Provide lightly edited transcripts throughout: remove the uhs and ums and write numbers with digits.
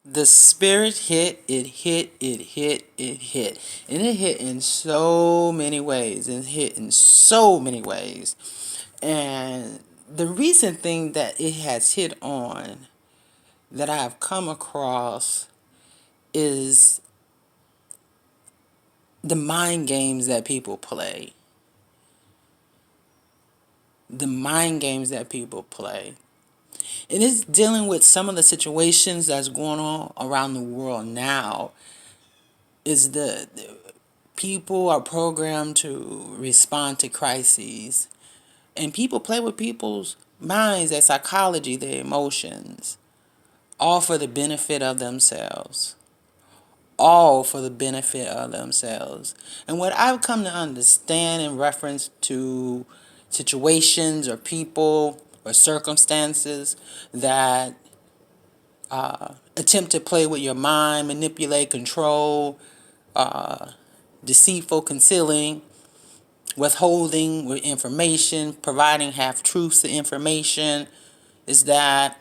The spirit hit. And it hit in so many ways. And hit in so many ways. And the recent thing that it has hit on that I have come across is the mind games that people play. The mind games that people play. And it's dealing with some of the situations that's going on around the world now. Is the people are programmed to respond to crises, and people play with people's minds, their psychology, their emotions, all for the benefit of themselves. All for the benefit of themselves. And what I've come to understand in reference to situations or people or circumstances that attempt to play with your mind, manipulate, control, deceitful, concealing, withholding with information, providing half truths to information, is that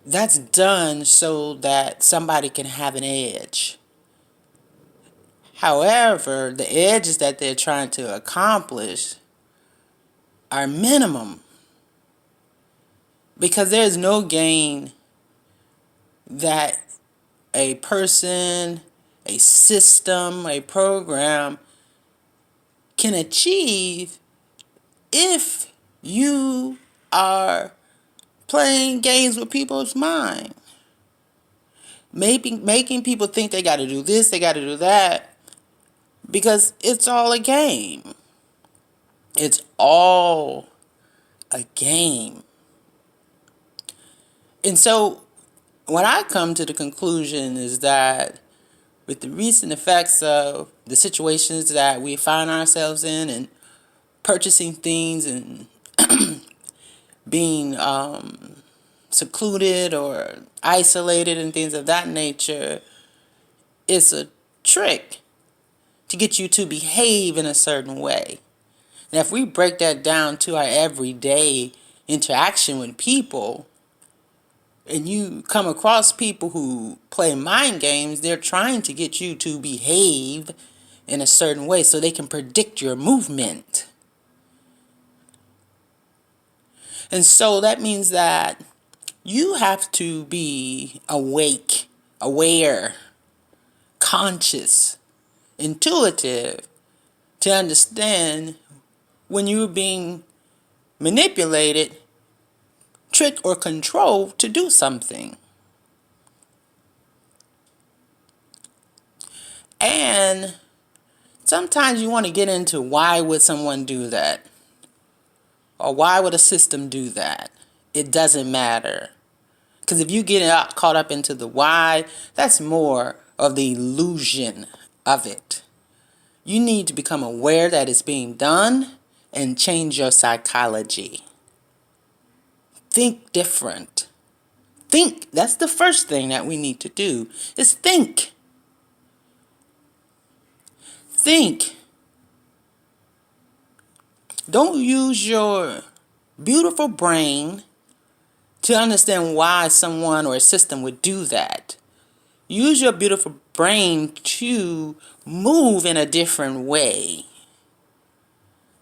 that's done so that somebody can have an edge. However, the edges that they're trying to accomplish are minimum because there's no gain that a person, a system, a program can achieve if you are playing games with people's mind. Making people think they got to do this, they got to do that, because it's all a game. It's all a game. And so, when I come to the conclusion is that with the recent effects of the situations that we find ourselves in and purchasing things and being secluded or isolated and things of that nature, it's a trick to get you to behave in a certain way. And if we break that down to our everyday interaction with people, and you come across people who play mind games, they're trying to get you to behave in a certain way so they can predict your movement. And so that means that you have to be awake, aware, conscious, intuitive to understand when you're being manipulated, tricked, or controlled to do something. And sometimes you want to get into why would someone do that? Or why would a system do that? It doesn't matter. Because if you get caught up into the why, that's more of the illusion of it. You need to become aware that it's being done and change your psychology. Think different. Think. That's the first thing that we need to do is think. Think. Don't use your beautiful brain to understand why someone or a system would do that. Use your beautiful brain to move in a different way.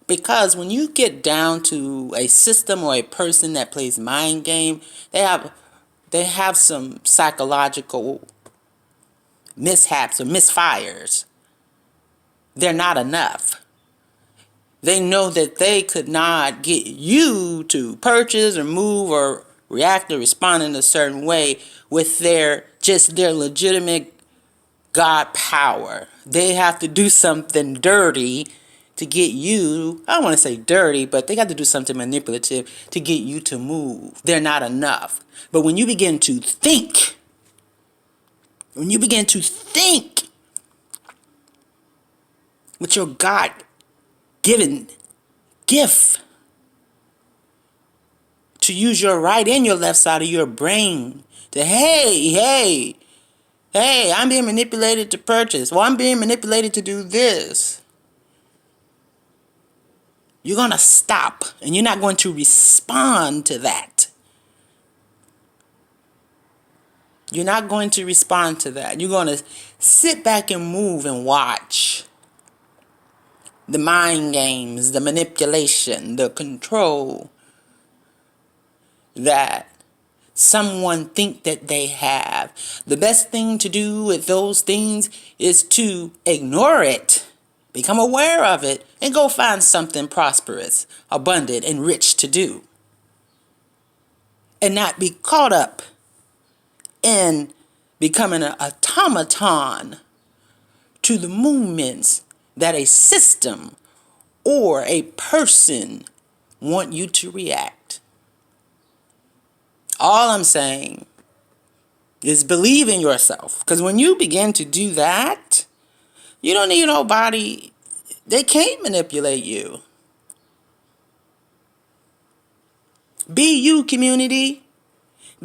Because when you get down to a system or a person that plays mind game, they have some psychological mishaps or misfires. They're not enough. They know that they could not get you to purchase or move or react or respond in a certain way with their legitimate God power. They have to do something dirty to get you, I don't want to say dirty, but they got to do something manipulative to get you to move. They're not enough. But when you begin to think, with your God given gift to use your right and your left side of your brain to, hey, I'm being manipulated to purchase. Well, I'm being manipulated to do this. You're going to stop and you're not going to respond to that. You're not going to respond to that. You're going to sit back and move and watch the mind games, the manipulation, the control that someone think that they have. The best thing to do with those things is to ignore it, become aware of it, and go find something prosperous, abundant, and rich to do. And not be caught up in becoming an automaton to the movements that a system or a person want you to react. All I'm saying is believe in yourself. Because when you begin to do that, you don't need nobody. They can't manipulate you. Be you, community.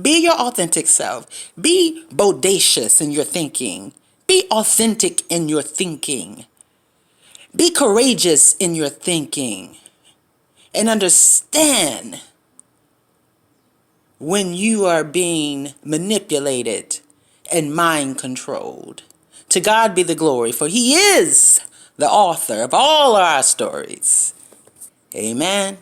Be your authentic self. Be bodacious in your thinking. Be authentic in your thinking. Be courageous in your thinking. And understand when you are being manipulated and mind controlled. To God be the glory, for He is the author of all our stories. Amen.